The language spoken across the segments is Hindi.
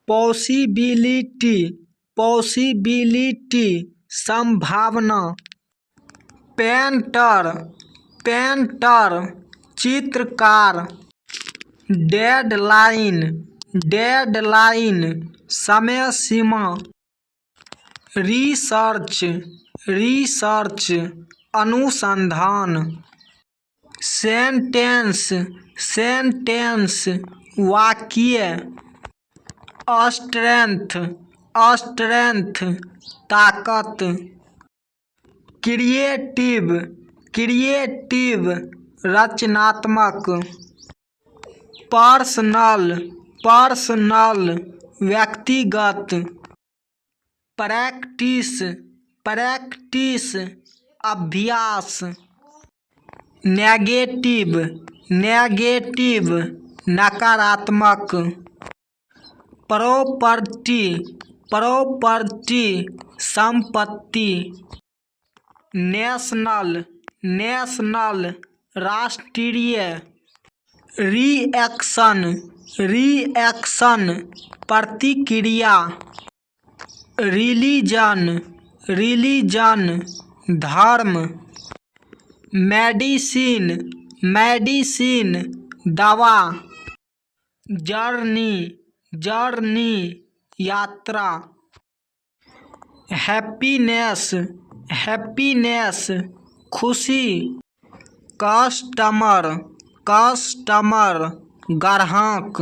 पॉसिबिलिटी, पॉसिबिलिटी संभावना। पेंटर, पेंटर चित्रकार। डेडलाइन, डेडलाइन समय सीमा। रिसर्च, रिसर्च अनुसंधान। सेंटेंस, सेंटेंस वाक्य। स्ट्रेंथ, स्ट्रेंथ ताकत। क्रिएटिव, क्रिएटिव रचनात्मक। पर्सनल, पर्सनल व्यक्तिगत। प्रैक्टिस, प्रैक्टिस अभ्यास। नेगेटिव, नेगेटिव नकारात्मक। प्रॉपर्टी, प्रॉपर्टी संपत्ति। नेशनल, नेशनल राष्ट्रीय। रिएक्शन, रिएक्शन प्रतिक्रिया। रिलीजन, रिलीजन धर्म। मेडिसिन, मेडिसिन दवा। जर्नी, जर्नी यात्रा। हैप्पीनेस, हैप्पीनेस खुशी। कस्टमर, कस्टमर ग्राहक।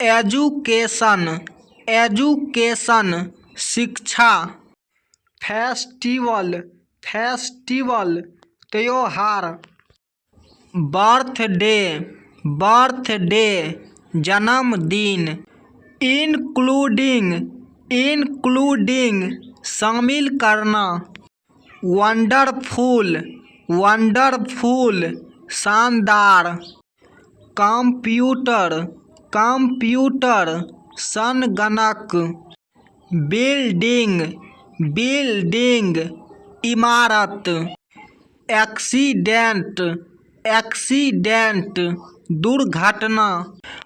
एजुकेशन, एजुकेशन शिक्षा। फेस्टिवल, फेस्टिवल त्योहार। बर्थडे, बर्थडे जन्मदिन। इंक्लूडिंग, इंक्लूडिंग शामिल करना। वंडरफुल, वंडरफुल शानदार। कंप्यूटर, कंप्यूटर संगणक। बिल्डिंग, बिल्डिंग इमारत। एक्सीडेंट, एक्सीडेंट दुर्घटना।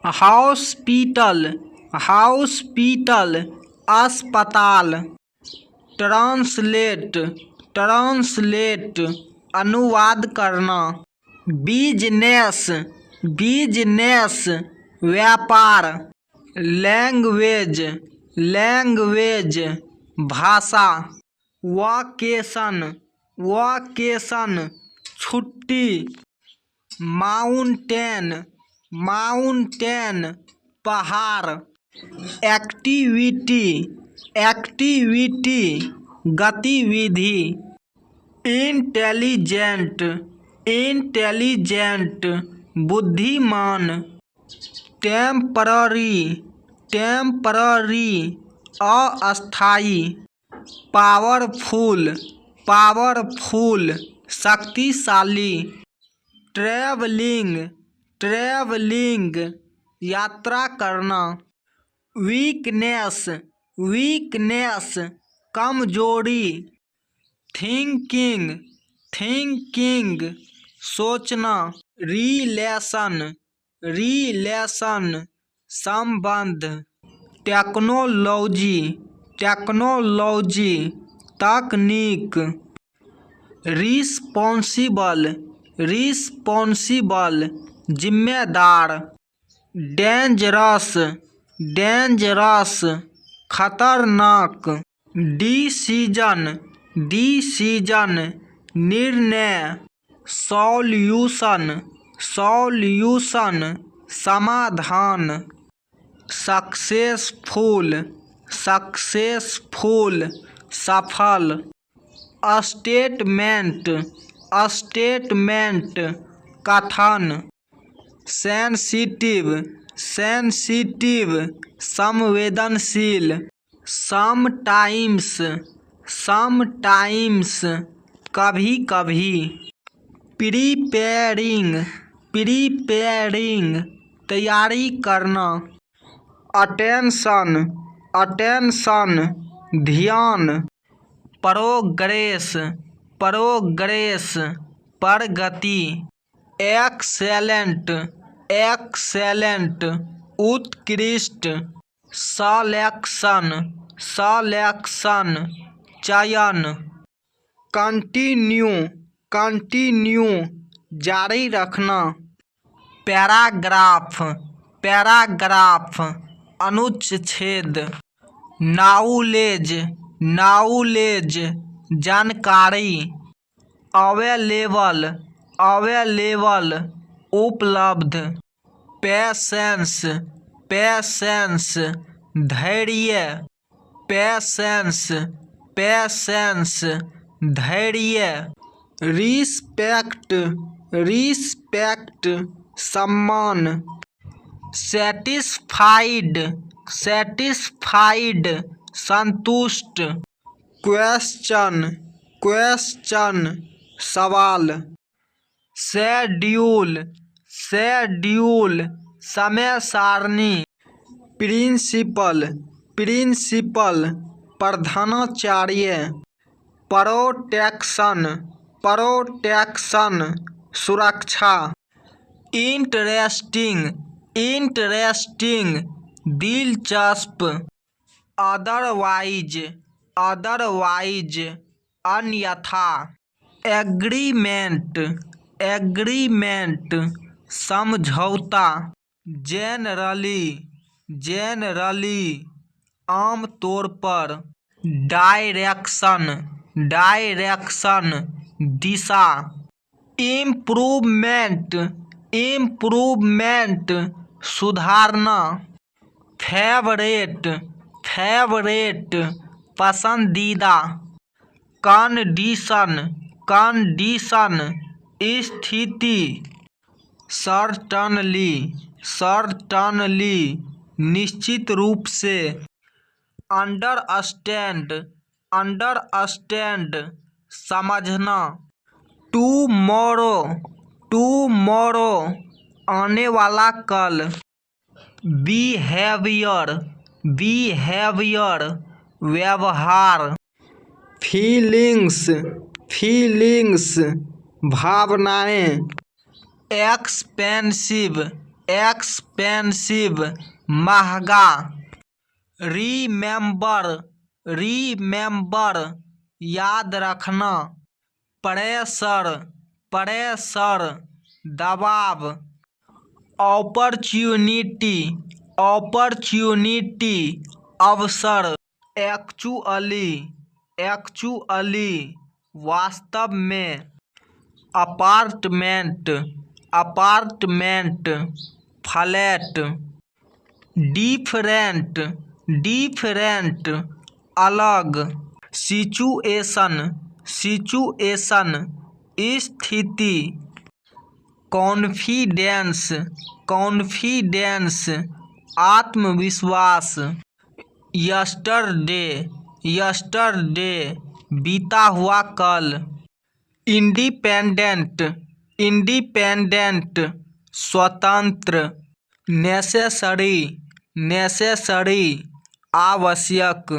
हॉस्पिटल, हॉस्पिटल अस्पताल। ट्रांसलेट, ट्रांसलेट अनुवाद करना। बिजनेस, बिजनेस व्यापार। लैंग्वेज, लैंग्वेज भाषा। वकेशन, वकेशन छुट्टी। माउंटेन, माउंटेन पहाड़। एक्टिविटी, एक्टिविटी गतिविधि। इंटेलिजेंट, इंटेलिजेंट बुद्धिमान। टेम्पररी, टेम्पररी अस्थायी। पावरफुल, पावरफुल शक्तिशाली। ट्रैवलिंग, ट्रैवलिंग यात्रा करना। वीकनेस, वीकनेस कमजोरी। थिंकिंग, थिंकिंग सोचना। रिलेशन, रिलेशन संबंध। टेक्नोलॉजी, टेक्नोलॉजी तकनीक। रिस्पॉन्सिबल, रिस्पॉन्सिबल जिम्मेदार। डेंजरस, डेंजरस खतरनाक। डिसीजन, डिसीजन निर्णय। सॉल्यूशन, सॉल्यूशन समाधान। सक्सेसफुल, सक्सेसफुल सफल। स्टेटमेंट, स्टेटमेंट कथन। सेंसिटिव, सेंसिटिव संवेदनशील। समटाइम्स, समटाइम्स कभी कभी। प्रिपेयरिंग, प्रिपेयरिंग तैयारी करना। अटेंशन, अटेंशन ध्यान। प्रोग्रेस, प्रोग्रेस प्रगति। एक्सेलेंट, एक्सेलेंट उत्कृष्ट। सलेक्शन सलेक्शन चयन। कंटिन्यू कंटिन्यू जारी रखना। पैराग्राफ पैराग्राफ अनुच्छेद। नॉलेज नॉलेज जानकारी। अवेलेबल अवेलेबल उपलब्ध। पेशेंस पेशेंस धैर्य। पेशेंस पेशेंस धैर्य। रिस्पेक्ट रिस्पेक्ट सम्मान। सेटिस्फाइड सेटिस्फाइड संतुष्ट। क्वेश्चन क्वेश्चन सवाल। शेड्यूल शेड्यूल समय सारणी। प्रिंसिपल प्रिंसिपल प्रधानाचार्य। प्रोटेक्शन प्रोटेक्शन सुरक्षा। इंटरेस्टिंग इंटरेस्टिंग दिलचस्प। अदरवाइज अदरवाइज अन्यथा। एग्रीमेंट एग्रीमेंट समझौता। जेनरली जेनरली आमतौर पर। डायरेक्शन डायरेक्शन दिशा। इम्प्रूवमेंट इम्प्रूवमेंट सुधारना। फेवरेट फेवरेट पसंदीदा। कंडीशन कंडीशन स्थिति। सर्टनली सर्टनली निश्चित रूप से। अंडरस्टैंड अंडरस्टैंड समझना। टुमारो टुमारो आने वाला कल। बिहेवियर बिहेवियर व्यवहार। फीलिंग्स फीलिंग्स भावनाएं। एक्सपेंसिव एक्सपेंसिव महंगा। रिमेंबर रिमेंबर याद रखना। प्रेशर प्रेशर दबाव। अपॉर्चुनिटी अपॉर्चुनिटी अवसर। एक्चुअली एक्चुअली वास्तव में। Apartment apartment flat. Different different अलग। सिचुएशन सिचुएशन स्थिति। कॉन्फिडेंस कॉन्फिडेंस आत्मविश्वास। यस्टरडे यस्टरडे बीता हुआ कल। इंडिपेंडेंट इंडिपेंडेंट स्वतंत्र। नेसेसरी नेसेसरी आवश्यक।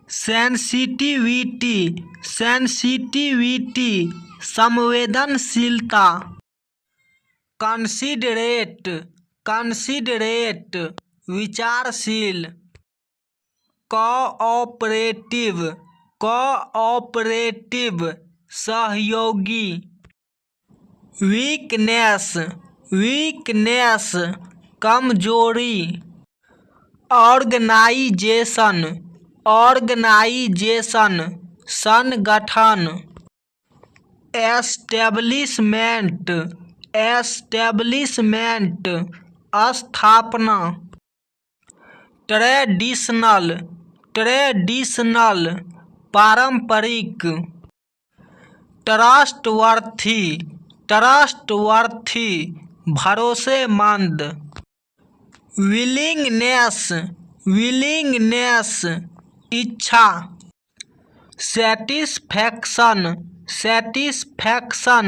सेंसिटिविटी सेंसिटिविटी संवेदनशीलता। कंसिडरेट कंसिडरेट विचारशील। कोऑपरेटिव कोऑपरेटिव सहयोगी। वीकनेस वीकनेस कमजोरी। ऑर्गेनाइजेशन ऑर्गेनाइजेशन संगठन। एस्टेब्लिशमेंट एस्टेब्लिशमेंट स्थापना। ट्रेडिशनल ट्रेडिशनल पारंपरिक। ट्रस्टवर्थी ट्रस्टवर्थी भरोसेमंद। विलिंगनेस विलिंगनेस इच्छा। सेटिस्फैक्शन सेटिस्फैक्शन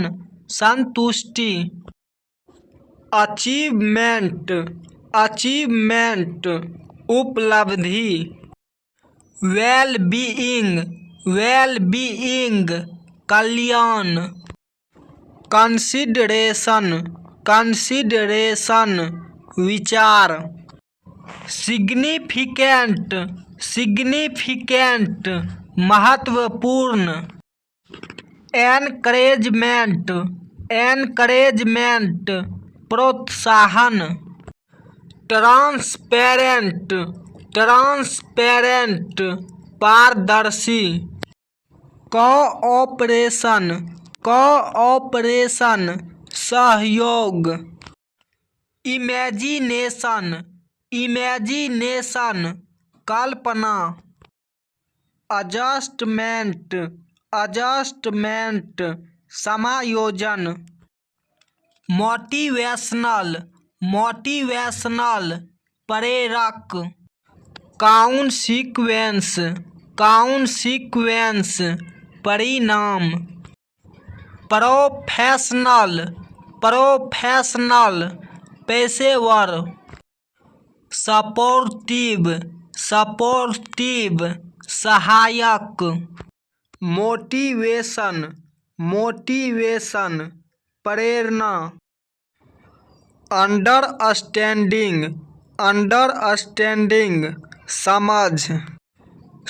संतुष्टि। अचीवमेंट अचीवमेंट उपलब्धि। वेल बीइंग कल्याण। कंसिडरेशन कंसिडरेशन विचार। सिग्निफिकेंट सिग्निफिकेंट महत्वपूर्ण। एनकरेजमेंट एनकरेजमेंट प्रोत्साहन। ट्रांसपेरेंट ट्रांसपेरेंट पारदर्शी। कोऑपरेशन कोऑपरेशन सहयोग। इमेजिनेशन इमेजिनेशन कल्पना। एडजस्टमेंट एडजस्टमेंट समायोजन। मोटिवेशनल मोटिवेशनल प्रेरक। काउंसीक्वेंस काउंसीक्वेंस परिणाम। प्रोफेशनल प्रोफेशनल पेशेवर। सपोर्टिव सपोर्टिव सहायक। मोटिवेशन मोटिवेशन प्रेरणा। अंडरस्टैंडिंग अंडरस्टैंडिंग समझ।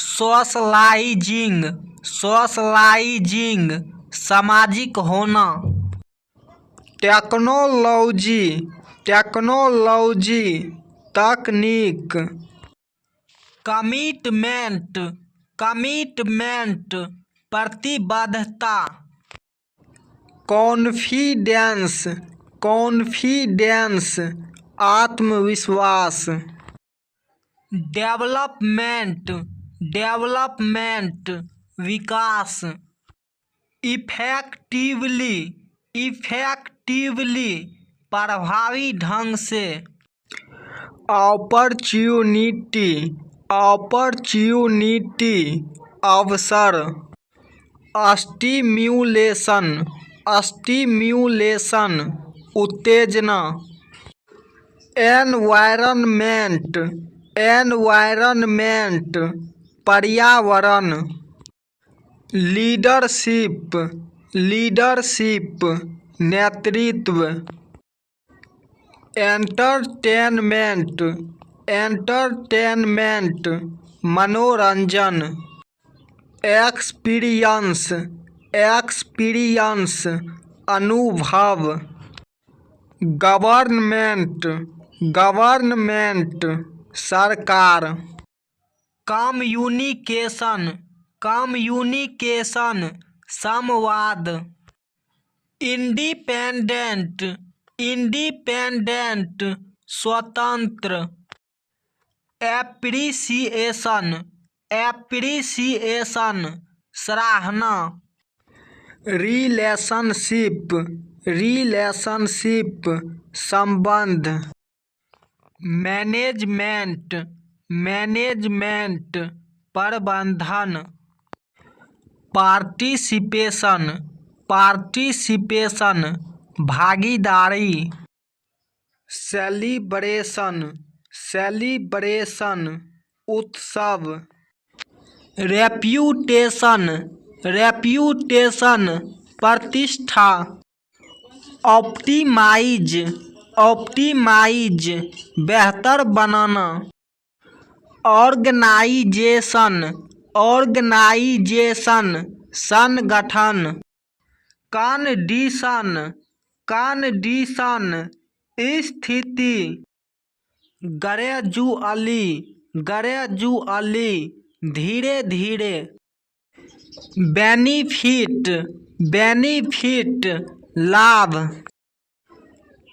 सोशलाइजिंग सोशलाइजिंग सामाजिक होना। टेक्नोलॉजी टेक्नोलॉजी तकनीक। कमिटमेंट कमिटमेंट प्रतिबद्धता। कॉन्फिडेंस कॉन्फिडेंस आत्मविश्वास। डेवलपमेंट डेवलपमेंट विकास। इफेक्टिवली इफेक्टिवली प्रभावी ढंग से। अपॉर्चुनिटी अपॉर्चुनिटी अवसर। स्टिम्युलेशन स्टिम्युलेशन उत्तेजना। एनवायरनमेंट एनवायरनमेंट पर्यावरण। लीडरशिप लीडरशिप नेतृत्व। एंटरटेनमेंट एंटरटेनमेंट मनोरंजन। एक्सपीरियंस एक्सपीरियंस अनुभव। गवर्नमेंट गवर्नमेंट सरकार। कम्युनिकेशन कम्युनिकेशन संवाद। इंडिपेंडेंट इंडिपेंडेंट स्वतंत्र। एप्रिसिएशन एप्रिसिएशन सराहना। रिलेशनशिप रिलेशनशिप संबंध। मैनेजमेंट मैनेजमेंट प्रबंधन। पार्टिसिपेशन पार्टिसिपेशन भागीदारी। सेलिब्रेशन सेलिब्रेशन उत्सव। रेप्यूटेशन रेप्यूटेशन प्रतिष्ठा। ऑप्टिमाइज ऑप्टिमाइज बेहतर बनाना। ऑर्गेनाइजेशन ऑर्गेनाइजेशन संगठन। कंडीशन कंडीशन स्थिति। ग्रेजुअली ग्रेजुअली धीरे धीरे। बेनिफिट बेनिफिट लाभ।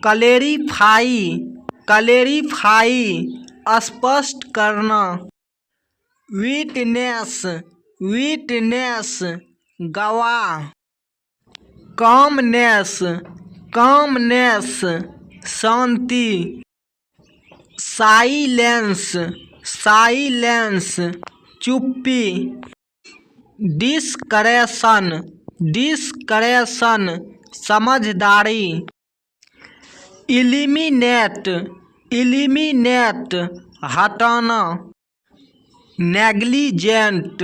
क्लेरिफाई क्लेरिफाई स्पष्ट करना। विटनेस विटनेस गवाह। कामनेस कामनेस शांति। साइलेंस साइलेंस चुप्पी। डिस्क्रेशन डिस्क्रेशन समझदारी। इलिमिनेट इलिमिनेट हटाना। नेग्लिजेंट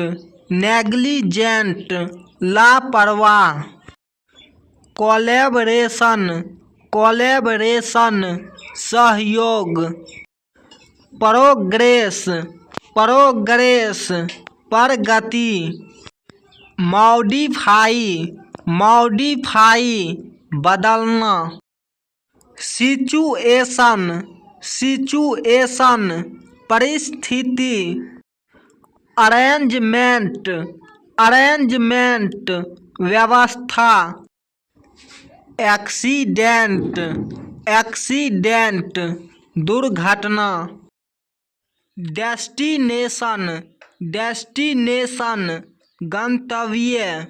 नेग्लिजेंट लापरवाह। कोलैबोरेशन कोलैबोरेशन सहयोग। प्रोग्रेस, प्रोग्रेस प्रगति। मॉडिफाई, मॉडिफाई बदलना। सिचुएशन, सिचुएशन परिस्थिति। अरेंजमेंट, अरेंजमेंट व्यवस्था। एक्सीडेंट, एक्सीडेंट दुर्घटना। डेस्टिनेशन, डेस्टिनेशन गंतव्य।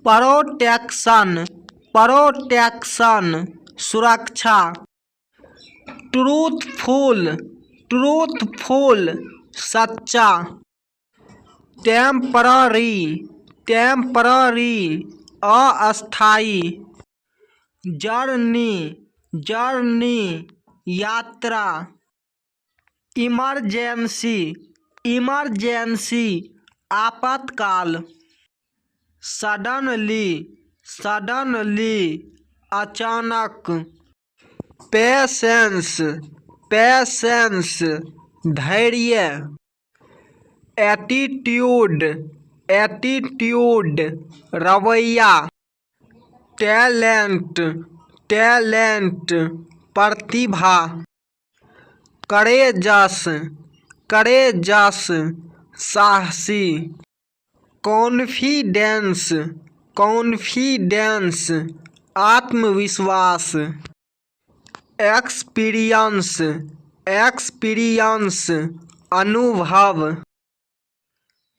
प्रोटेक्शन, प्रोटेक्शन सुरक्षा। ट्रूथफुल, ट्रूथफुल सच्चा। टेम्पररी, टेम्पररी अस्थायी। जर्नी, जर्नी यात्रा। इमरजेंसी, इमरजेंसी आपातकाल। सडनली, सडनली अचानक। पेशेंस, पेशेंस धैर्य। एटीट्यूड, एटीट्यूड रवैया। टैलेंट, टैलेंट प्रतिभा। करेजस, करेजस साहसी। कॉन्फिडेंस, कॉन्फिडेंस आत्मविश्वास। एक्सपीरियंस, एक्सपीरियंस अनुभव।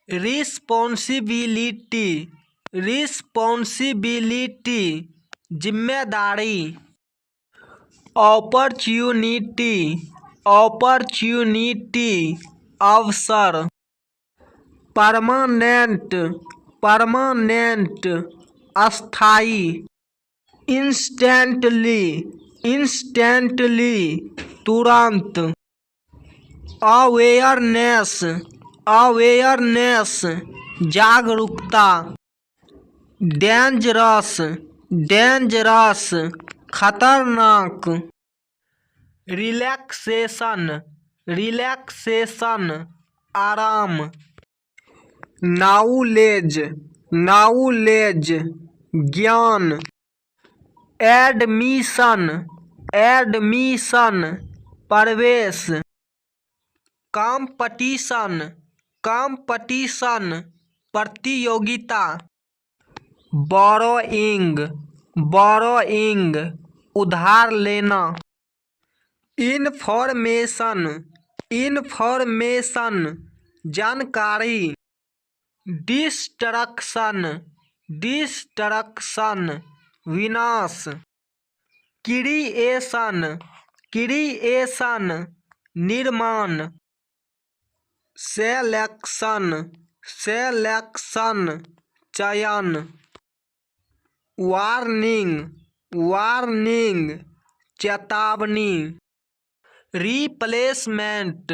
रिस्पॉन्सिबिलिटी, रिस्पॉन्सिबिलिटी जिम्मेदारी। अपॉर्चुनिटी, अपॉर्चुनिटी अवसर। परमानेंट, परमानेंट अस्थायी। इंस्टेंटली, इंस्टेंटली तुरंत। अवेयरनेस, अवेयरनेस जागरूकता। डेंजरस, डेंजरस खतरनाक। रिलैक्सेशन, रिलैक्सेशन आराम। नॉलेज, नॉलेज ज्ञान। एडमिशन, एडमिशन प्रवेश। कंपटीशन, कंपटीशन प्रतियोगिता। बोरोइंग, बोरोइंग उधार लेना। इन्फॉर्मेशन, इन्फॉर्मेशन जानकारी। डिस्ट्रक्शन, डिस्ट्रक्शन विनाश। क्रिएशन, क्रिएशन निर्माण। सेलेक्शन, सेलेक्शन चयन। वार्निंग, वार्निंग चेतावनी। रिप्लेसमेंट,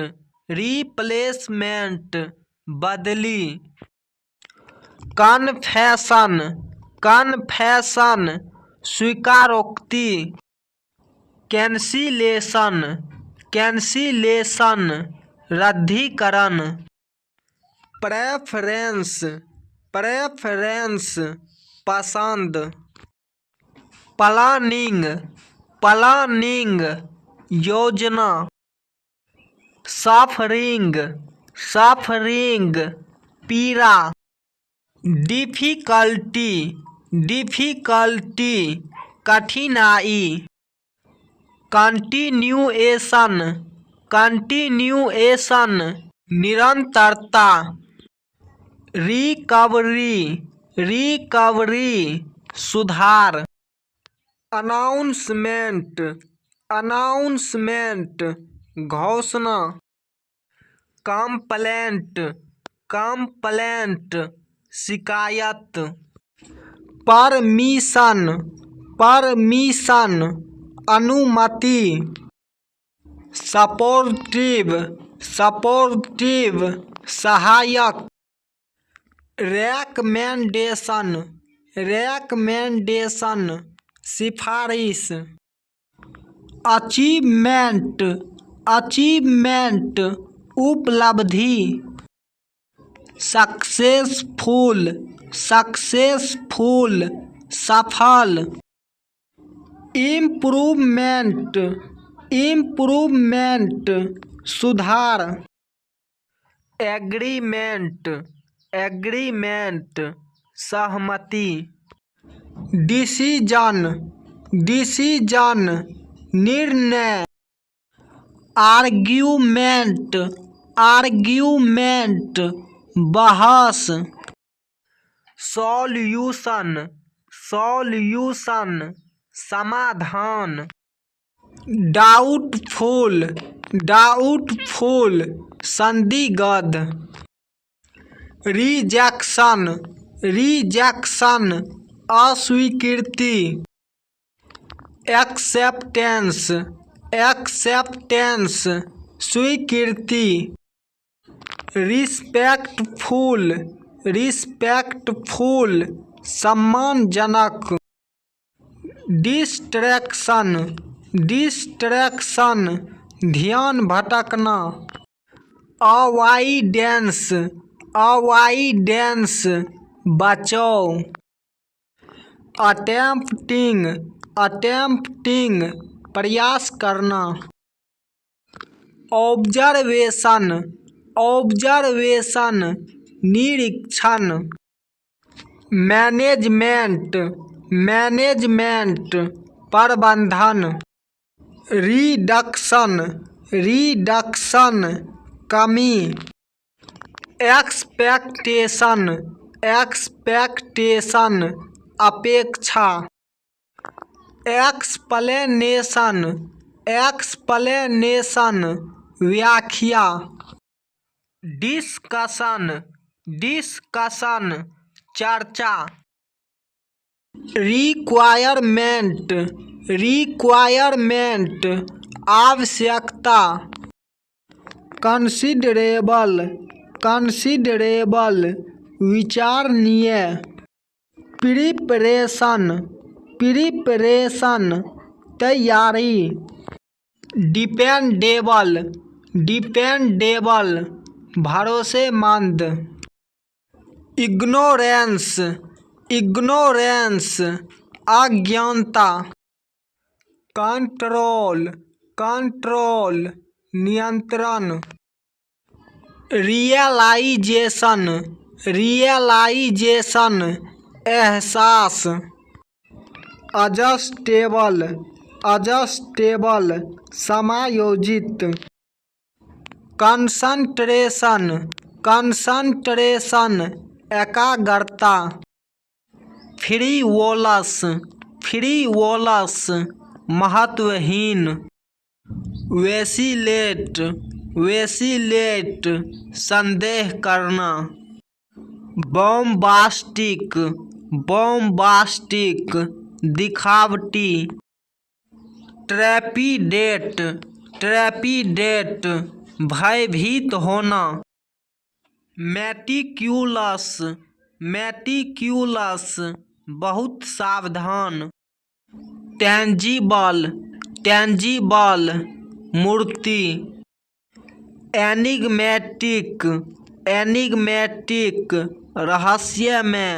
रिप्लेसमेंट बदली। कन्फेशन, कन्फेशन स्वीकारोक्ति। कैंसिलेशन, कैंसिलेशन रद्दीकरण। प्रेफरेंस, प्रेफरेंस पसंद। प्लानिंग, प्लानिंग योजना। सफरिंग, सफरिंग पीड़ा। डिफिकल्टी, डिफिकल्टी कठिनाई। कंटिन्यूएशन, कंटिन्यूएशन निरंतरता। रिकवरी, रिकवरी सुधार। अनाउंसमेंट, अनाउंसमेंट घोषणा। कंप्लेंट, कंप्लेंट शिकायत। परमिशन, परमिशन अनुमति। सपोर्टिव, सपोर्टिव सहायक। रेकमेंडेशन, रेकमेंडेशन सिफारिश। अचीवमेंट, अचीवमेंट उपलब्धि, सक्सेसफुल सक्सेसफुल सफल, इम्प्रूवमेंट इम्प्रूवमेंट सुधार, एग्रीमेंट एग्रीमेंट सहमति, डिसीजन डिसीजन निर्णय, आर्ग्यूमेंट आर्ग्यूमेंट बहस, सॉल्यूशन सॉल्यूशन समाधान, डाउटफुल डाउटफुल संदिग्ध, रिजेक्शन रिजेक्शन अस्वीकृति, एक्सेप्टेंस एक्सेप्टेंस स्वीकृति, रिस्पेक्टफुल रिस्पेक्टफुल सम्मानजनक, डिस्ट्रैक्शन डिस्ट्रैक्शन ध्यान भटकना, अवॉइडेंस अवॉइडेंस बचाव, अटेम्प्टिंग अटेम्प्टिंग प्रयास करना, ऑब्जर्वेशन ऑब्जर्वेशन निरीक्षण, मैनेजमेंट मैनेजमेंट प्रबंधन, रिडक्शन रिडक्शन कमी, एक्सपेक्टेशन एक्सपेक्टेशन अपेक्षा, एक्सप्लेनेशन एक्सप्लेनेशन व्याख्या, डिस्कशन डिस्कशन चर्चा, रिक्वायरमेंट रिक्वायरमेंट आवश्यकता, कंसिडरेबल कंसिडरेबल विचारणीय, प्रिपरेशन प्रिपरेशन तैयारी, डिपेंडेबल डिपेंडेबल भरोसेमंद, इग्नोरेंस इग्नोरेंस अज्ञानता, कंट्रोल कंट्रोल नियंत्रण, रियलाइजेशन रियलाइजेशन एहसास, एडजस्टेबल एडजस्टेबल समायोजित, कंसंट्रेशन कंसंट्रेशन एकाग्रता, फ्रीवोलस फ्रीवोलस महत्वहीन, वेसिलेट वेसिलेट संदेह करना, बॉम्बास्टिक बॉम्बास्टिक दिखावटी, ट्रेपिडेट ट्रेपिडेट भयभीत होना, मेटिक्यूलस मेटिक्यूलस बहुत सावधान, टेंजिबल टेंजिबल मूर्ति, एनिग्मेटिक एनिग्मेटिक रहस्यमय,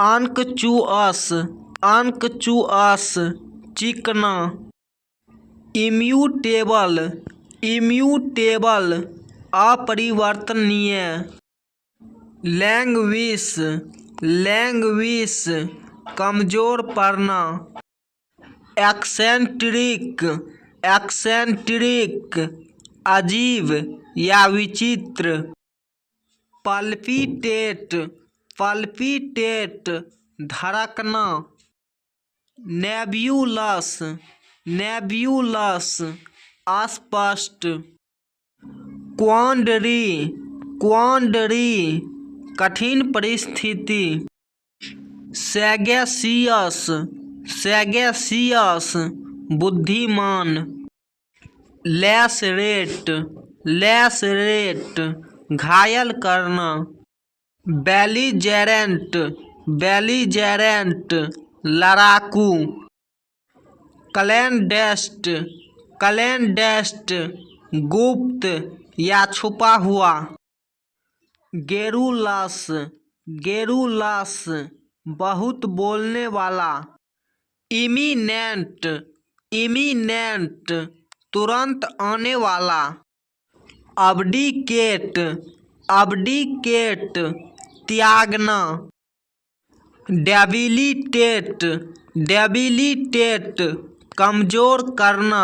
अंकचुअस अंकचुअस चिकना, इम्यूटेबल इम्यूटेबल अपरिवर्तनीय, लैंग्विश लैंग्विश कमजोर पड़ना, एक्सेंट्रिक एक्सेंट्रिक अजीब या विचित्र, पल्पिटेट पल्पिटेट धड़कना, नेब्यूलस नेब्यूलस अस्पष्ट, क्वांडरी क्वांडरी कठिन परिस्थिति, सैगेसियस सैगेसियस बुद्धिमान, लैसरेट लैसरेट घायल करना, बेलिजेरेंट बेलिजेरेंट लड़ाकू, क्लैंडेस्ट क्लैंडेस्ट गुप्त या छुपा हुआ। गेरुलस गेरुलस बहुत बोलने वाला। इमिनेंट इमिनेंट तुरंत आने वाला। अब्डिकेट अब्डिकेट त्यागना। डेबिलिटेट डेबिलिटेट कमजोर करना।